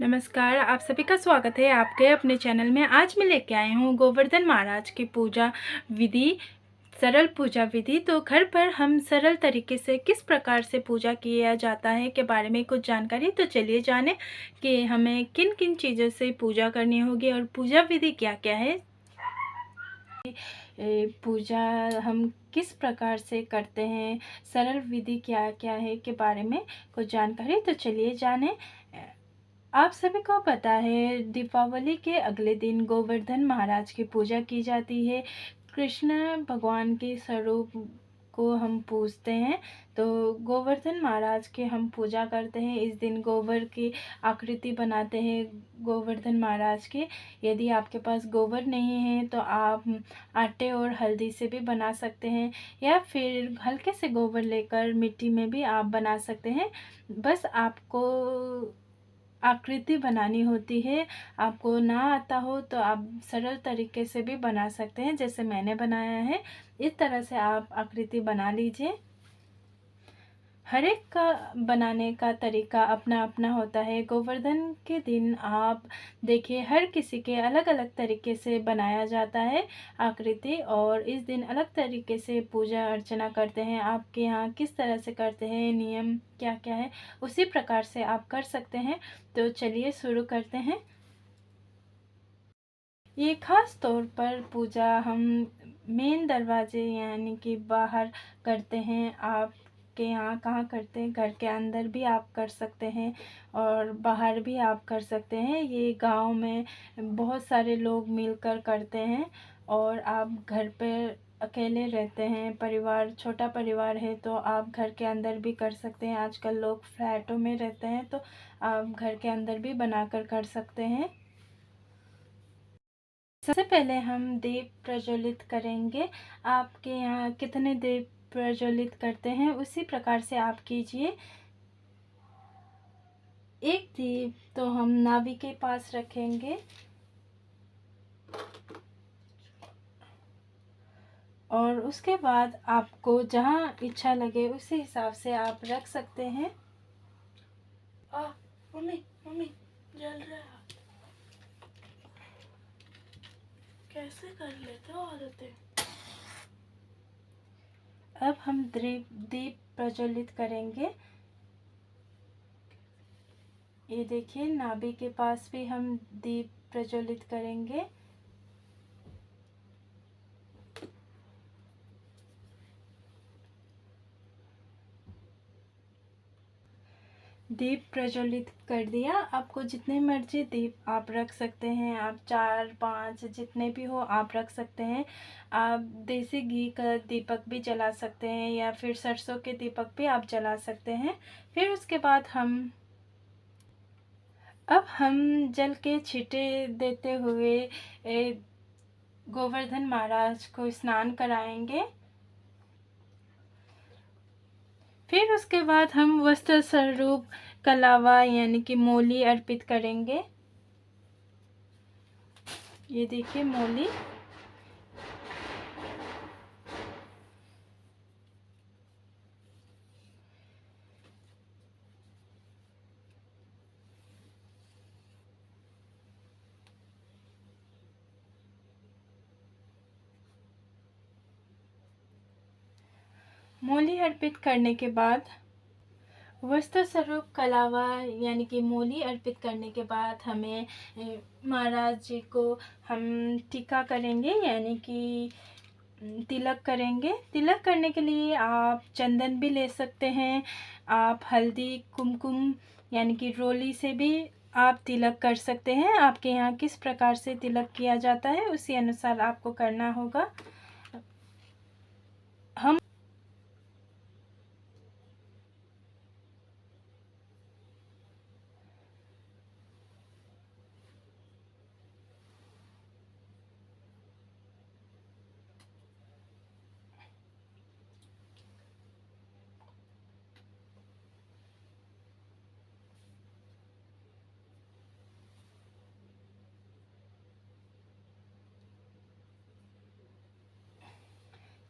नमस्कार, आप सभी का स्वागत है आपके अपने चैनल में। आज मैं लेके आई हूँ गोवर्धन महाराज की पूजा विधि, सरल पूजा विधि। तो घर पर हम सरल तरीके से किस प्रकार से पूजा किया जाता है के बारे में कुछ जानकारी। तो चलिए जानें कि हमें किन किन चीज़ों से पूजा करनी होगी और पूजा विधि क्या क्या है। पूजा हम किस प्रकार से करते हैं, सरल विधि क्या क्या है के बारे में कुछ जानकारी। तो चलिए जानें। आप सभी को पता है दीपावली के अगले दिन गोवर्धन महाराज की पूजा की जाती है। कृष्ण भगवान के स्वरूप को हम पूजते हैं, तो गोवर्धन महाराज की हम पूजा करते हैं। इस दिन गोबर की आकृति बनाते हैं गोवर्धन महाराज की। यदि आपके पास गोबर नहीं है तो आप आटे और हल्दी से भी बना सकते हैं, या फिर हल्के से गोबर लेकर मिट्टी में भी आप बना सकते हैं। बस आपको आकृति बनानी होती है। आपको ना आता हो तो आप सरल तरीके से भी बना सकते हैं, जैसे मैंने बनाया है। इस तरह से आप आकृति बना लीजिए। हर एक का बनाने का तरीका अपना अपना होता है। गोवर्धन के दिन आप देखिए हर किसी के अलग अलग तरीके से बनाया जाता है आकृति, और इस दिन अलग तरीके से पूजा अर्चना करते हैं। आपके यहाँ किस तरह से करते हैं, नियम क्या क्या है, उसी प्रकार से आप कर सकते हैं। तो चलिए शुरू करते हैं। ये खास तौर पर पूजा हम मेन दरवाजे यानी कि बाहर करते हैं। आपके यहाँ कहाँ करते हैं? घर के अंदर भी आप कर सकते हैं और बाहर भी आप कर सकते हैं। ये गांव में बहुत सारे लोग मिलकर करते हैं। और आप घर पे अकेले रहते हैं, परिवार छोटा परिवार है, तो आप घर के अंदर भी कर सकते हैं। आजकल लोग फ्लैटों में रहते हैं, तो आप घर के अंदर भी बनाकर कर सकते हैं। सबसे पहले हम दीप प्रज्वलित करेंगे। आपके यहाँ कितने दीप प्रज्वलित करते हैं उसी प्रकार से आप कीजिए। एक दीप तो हम नाभि के पास रखेंगे, और उसके बाद आपको जहाँ इच्छा लगे उसी हिसाब से आप रख सकते हैं। मम्मी मम्मी जल रहा है, कैसे कर लेते हो आदतें। अब हम दीप प्रज्वलित करेंगे। ये देखिए नाभि के पास भी हम दीप प्रज्वलित करेंगे। दीप प्रज्वलित कर दिया। आपको जितने मर्जी दीप आप रख सकते हैं, आप 4-5 जितने भी हो आप रख सकते हैं। आप देसी घी का दीपक भी जला सकते हैं, या फिर सरसों के दीपक भी आप जला सकते हैं। फिर उसके बाद अब हम जल के छींटे देते हुए गोवर्धन महाराज को स्नान कराएंगे। फिर उसके बाद हम वस्त्र स्वरूप कलावा यानी कि मोली अर्पित करेंगे। ये देखिए मोली। मोली अर्पित करने के बाद वस्त्र स्वरूप कलावा यानी कि मोली अर्पित करने के बाद हमें महाराज जी को हम टीका करेंगे, यानी कि तिलक करेंगे। तिलक करने के लिए आप चंदन भी ले सकते हैं, आप हल्दी कुमकुम यानी कि रोली से भी आप तिलक कर सकते हैं। आपके यहाँ किस प्रकार से तिलक किया जाता है उसी अनुसार आपको करना होगा। हम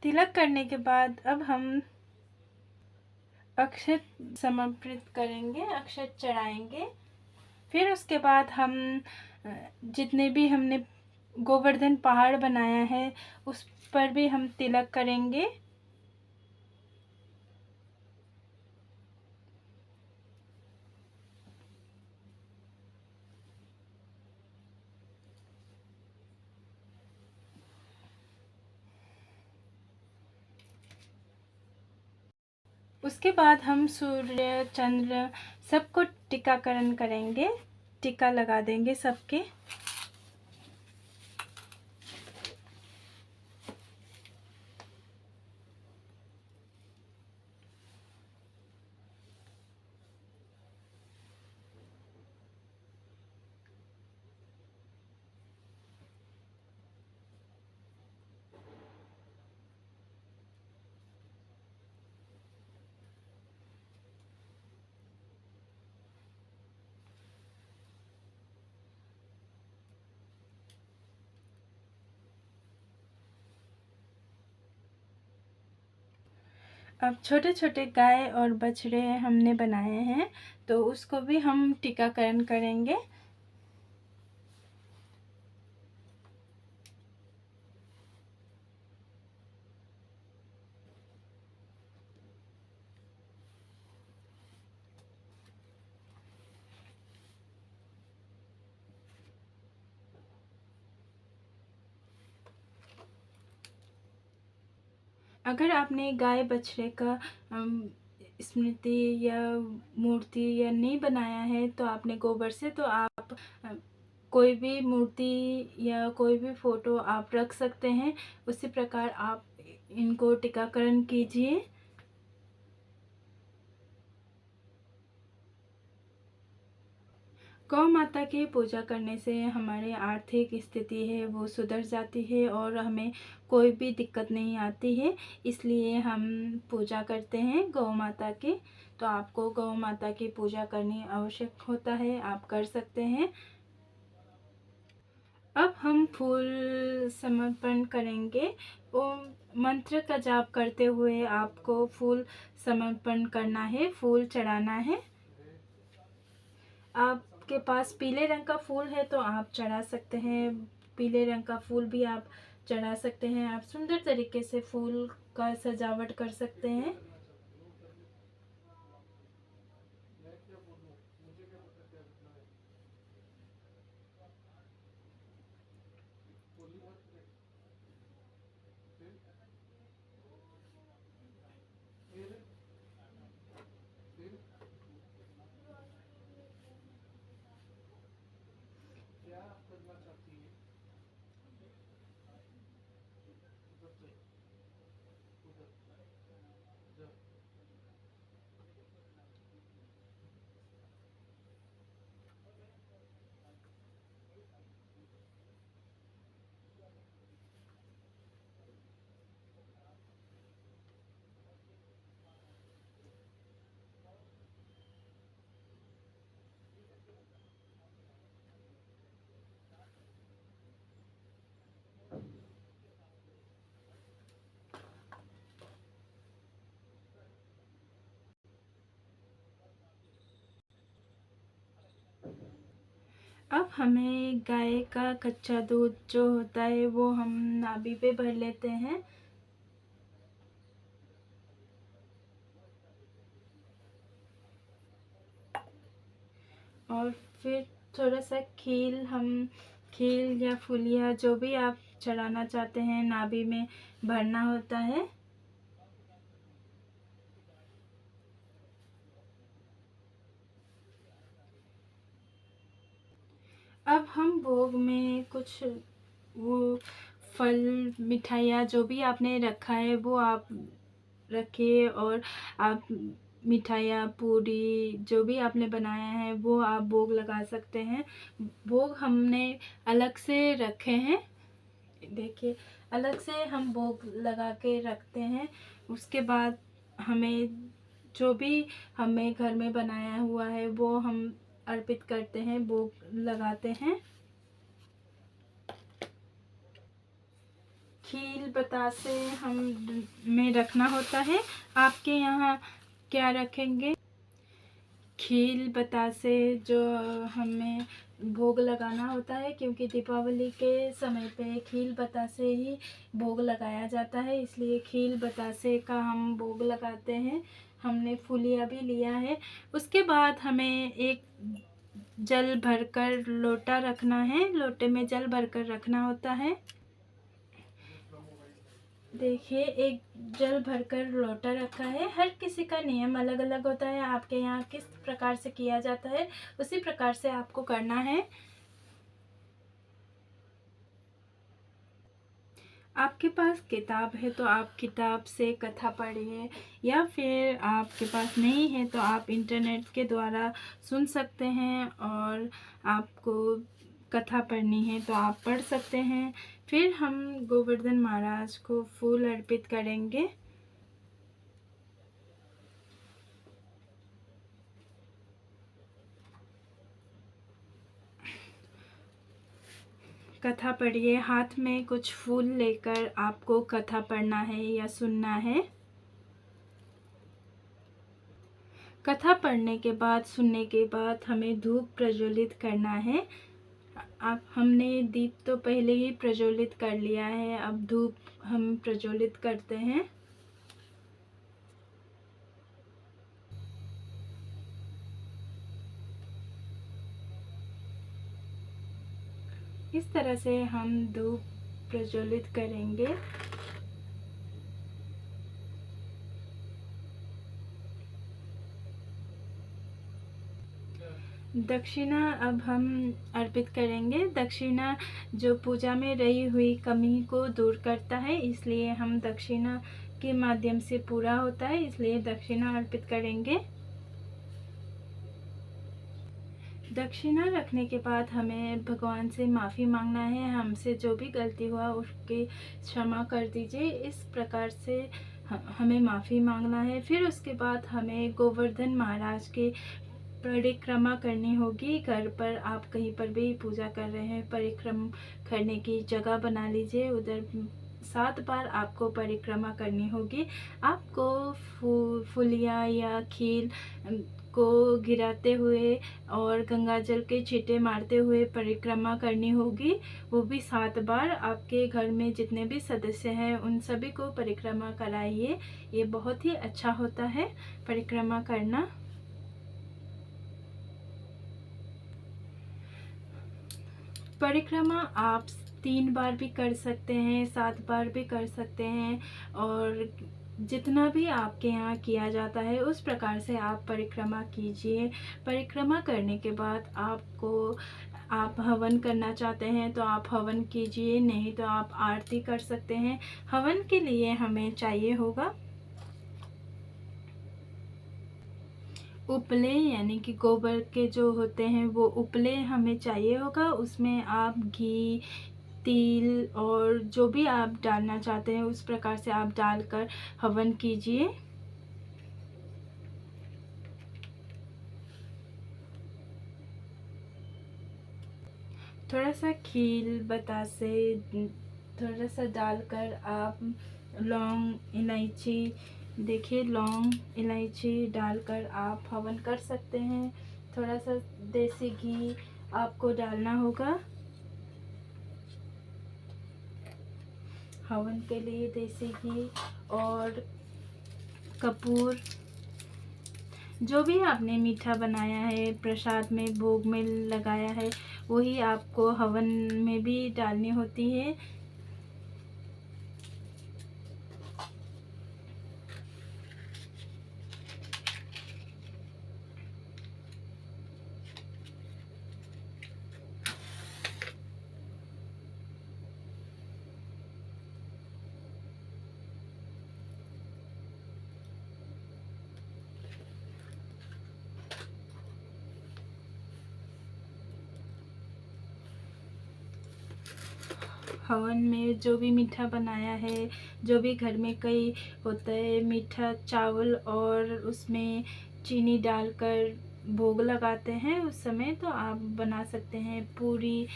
तिलक करने के बाद अब हम अक्षत समर्पित करेंगे, अक्षत चढ़ाएंगे। फिर उसके बाद हम जितने भी हमने गोवर्धन पहाड़ बनाया है उस पर भी हम तिलक करेंगे। उसके बाद हम सूर्य चंद्र सबको टीकाकरण करेंगे, टीका लगा देंगे सबके। अब छोटे छोटे गाय और बछड़े हमने बनाए हैं तो उसको भी हम टीकाकरण करेंगे। अगर आपने गाय बछड़े का स्मृति या मूर्ति या नहीं बनाया है तो आपने गोबर से, तो आप कोई भी मूर्ति या कोई भी फ़ोटो आप रख सकते हैं। उसी प्रकार आप इनको टीकाकरण कीजिए। गौ माता की पूजा करने से हमारी आर्थिक स्थिति है वो सुधर जाती है और हमें कोई भी दिक्कत नहीं आती है, इसलिए हम पूजा करते हैं गौ माता की। तो आपको गौ माता की पूजा करनी आवश्यक होता है, आप कर सकते हैं। अब हम फूल समर्पण करेंगे। ओम मंत्र का जाप करते हुए आपको फूल समर्पण करना है, फूल चढ़ाना है। आपके पास पीले रंग का फूल है तो आप चढ़ा सकते हैं, पीले रंग का फूल भी आप चढ़ा सकते हैं। आप सुंदर तरीके से फूल का सजावट कर सकते हैं। अब हमें गाय का कच्चा दूध जो होता है वो हम नाभि पे भर लेते हैं। और फिर थोड़ा सा खील या फूलिया जो भी आप चढ़ाना चाहते हैं नाभि में भरना होता है। अब हम भोग में कुछ वो फल मिठाइयाँ जो भी आपने रखा है वो आप रखिए, और आप मिठाइयाँ पूरी जो भी आपने बनाया है वो आप भोग लगा सकते हैं। भोग हमने अलग से रखे हैं, देखिए अलग से हम भोग लगा के रखते हैं। उसके बाद हमें जो भी हमें घर में बनाया हुआ है वो हम अर्पित करते हैं, भोग लगाते हैं। खील बतासे हम में रखना होता है। आपके यहाँ क्या रखेंगे? खील बतासे जो हमें भोग लगाना होता है, क्योंकि दीपावली के समय पे खील बतासे ही भोग लगाया जाता है, इसलिए खील बतासे का हम भोग लगाते हैं। हमने फूलिया भी लिया है। उसके बाद हमें एक जल भरकर लोटा रखना है, लोटे में जल भरकर रखना होता है। देखिए, एक जल भरकर लोटा रखा है। हर किसी का नियम अलग अलग होता है। आपके यहाँ किस प्रकार से किया जाता है उसी प्रकार से आपको करना है। आपके पास किताब है तो आप किताब से कथा पढ़िए, या फिर आपके पास नहीं है तो आप इंटरनेट के द्वारा सुन सकते हैं, और आपको कथा पढ़नी है तो आप पढ़ सकते हैं। फिर हम गोवर्धन महाराज को फूल अर्पित करेंगे। कथा पढ़िए, हाथ में कुछ फूल लेकर आपको कथा पढ़ना है या सुनना है। कथा पढ़ने के बाद, सुनने के बाद हमें धूप प्रज्वलित करना है। आप हमने दीप तो पहले ही प्रज्वलित कर लिया है, अब धूप हम प्रज्वलित करते हैं। इस तरह से हम धूप प्रज्वलित करेंगे। दक्षिणा अब हम अर्पित करेंगे। दक्षिणा जो पूजा में रही हुई कमी को दूर करता है, इसलिए हम दक्षिणा के माध्यम से पूरा होता है, इसलिए दक्षिणा अर्पित करेंगे। दक्षिणा रखने के बाद हमें भगवान से माफ़ी मांगना है। हमसे जो भी गलती हुआ उसकी क्षमा कर दीजिए, इस प्रकार से हमें माफ़ी मांगना है। फिर उसके बाद हमें गोवर्धन महाराज के परिक्रमा करनी होगी। घर पर आप कहीं पर भी पूजा कर रहे हैं, परिक्रमा करने की जगह बना लीजिए, उधर 7 बार आपको परिक्रमा करनी होगी। आपको फुलिया या खील को गिराते हुए और गंगा जल के छींटे मारते हुए परिक्रमा करनी होगी, वो भी 7 बार। आपके घर में जितने भी सदस्य हैं उन सभी को परिक्रमा कराइए, ये बहुत ही अच्छा होता है परिक्रमा करना। परिक्रमा आप 3 बार भी कर सकते हैं, 7 बार भी कर सकते हैं, और जितना भी आपके यहाँ किया जाता है उस प्रकार से आप परिक्रमा कीजिए। परिक्रमा करने के बाद आप हवन करना चाहते हैं तो आप हवन कीजिए, नहीं तो आप आरती कर सकते हैं। हवन के लिए हमें चाहिए होगा उपले, यानी कि गोबर के जो होते हैं वो उपले हमें चाहिए होगा। उसमें आप घी, तिल और जो भी आप डालना चाहते हैं उस प्रकार से आप डालकर हवन कीजिए। थोड़ा सा खील बतासे थोड़ा सा डालकर आप लौंग, इलायची, देखिए लौंग, इलायची डालकर आप हवन कर सकते हैं। थोड़ा सा देसी घी आपको डालना होगा हवन के लिए, देसी घी और कपूर। जो भी आपने मीठा बनाया है, प्रसाद में, भोग में लगाया है, वही आपको हवन में भी डालनी होती है। हवन में जो भी मीठा बनाया है, जो भी घर में कई होता है मीठा चावल और उसमें चीनी डालकर भोग लगाते हैं, उस समय तो आप बना सकते हैं। पूरी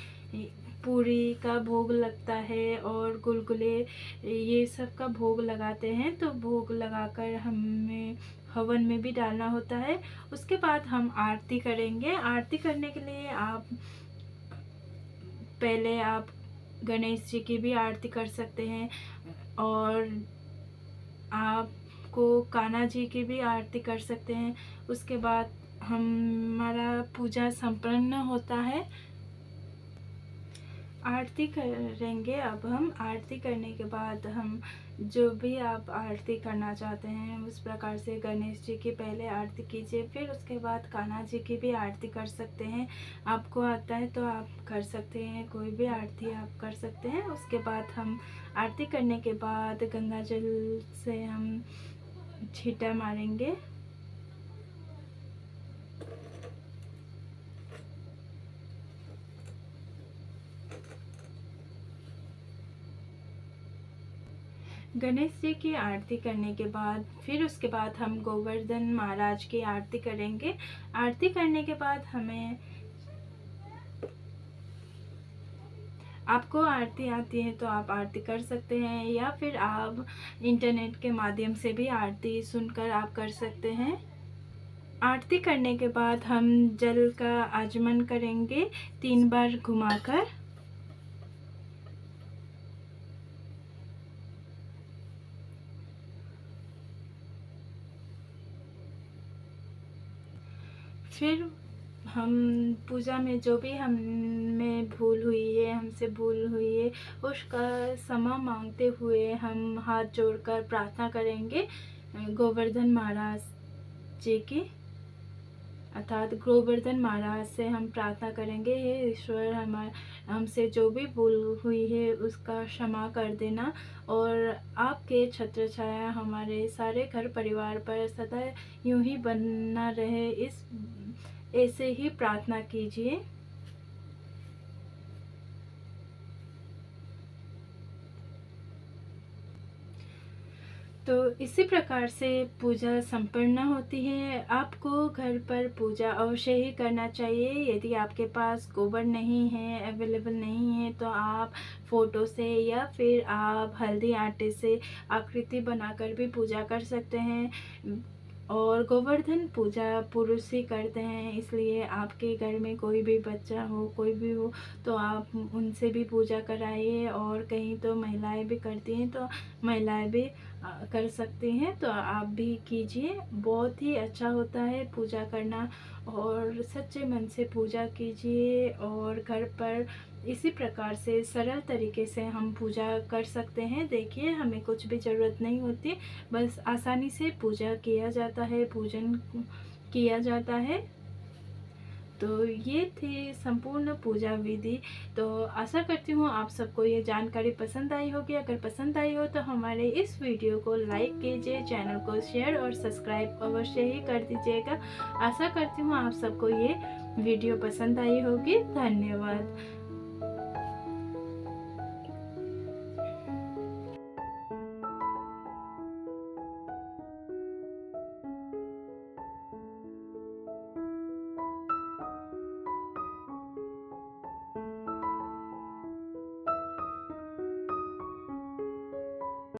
पूरी का भोग लगता है और गुलगुले, ये सब का भोग लगाते हैं। तो भोग लगाकर हमें हवन में भी डालना होता है। उसके बाद हम आरती करेंगे। आरती करने के लिए पहले आप गणेश जी की भी आरती कर सकते हैं और आपको कान्हा जी की भी आरती कर सकते हैं। उसके बाद हमारा पूजा संपन्न होता है। आरती करेंगे। अब हम आरती करने के बाद हम जो भी आप आरती करना चाहते हैं उस प्रकार से गणेश जी की पहले आरती कीजिए, फिर उसके बाद कान्हा जी की भी आरती कर सकते हैं। आपको आता है तो आप कर सकते हैं, कोई भी आरती आप कर सकते हैं। उसके बाद हम आरती करने के बाद गंगा जल से हम छींटा मारेंगे। गणेश जी की आरती करने के बाद फिर उसके बाद हम गोवर्धन महाराज की आरती करेंगे। आरती करने के बाद आपको आरती आती है तो आप आरती कर सकते हैं, या फिर आप इंटरनेट के माध्यम से भी आरती सुनकर आप कर सकते हैं। आरती करने के बाद हम जल का आचमन करेंगे 3 बार घुमाकर। फिर हम पूजा में जो भी हमसे भूल हुई है उसका क्षमा मांगते हुए हम हाथ जोड़कर प्रार्थना करेंगे गोवर्धन महाराज जी की, अर्थात गोवर्धन महाराज से हम प्रार्थना करेंगे, हे ईश्वर हमसे जो भी भूल हुई है उसका क्षमा कर देना और आपके छत्र छाया हमारे सारे घर परिवार पर सदा यूं ही बना रहे, ऐसे ही प्रार्थना कीजिए। तो इसी प्रकार से पूजा संपन्न होती है। आपको घर पर पूजा अवश्य ही करना चाहिए। यदि आपके पास गोबर नहीं है, अवेलेबल नहीं है, तो आप फ़ोटो से या फिर आप हल्दी आटे से आकृति बनाकर भी पूजा कर सकते हैं। और गोवर्धन पूजा पुरुष ही करते हैं, इसलिए आपके घर में कोई भी बच्चा हो, कोई भी हो, तो आप उनसे भी पूजा कराइए। और कहीं तो महिलाएं भी करती हैं, तो महिलाएं भी कर सकती हैं, तो आप भी कीजिए। बहुत ही अच्छा होता है पूजा करना, और सच्चे मन से पूजा कीजिए। और घर पर इसी प्रकार से सरल तरीके से हम पूजा कर सकते हैं। देखिए, हमें कुछ भी ज़रूरत नहीं होती, बस आसानी से पूजा किया जाता है, पूजन किया जाता है। तो ये थी संपूर्ण पूजा विधि। तो आशा करती हूँ आप सबको ये जानकारी पसंद आई होगी। अगर पसंद आई हो तो हमारे इस वीडियो को लाइक कीजिए, चैनल को शेयर और सब्सक्राइब अवश्य ही कर दीजिएगा। आशा करती हूँ आप सबको ये वीडियो पसंद आई होगी। धन्यवाद।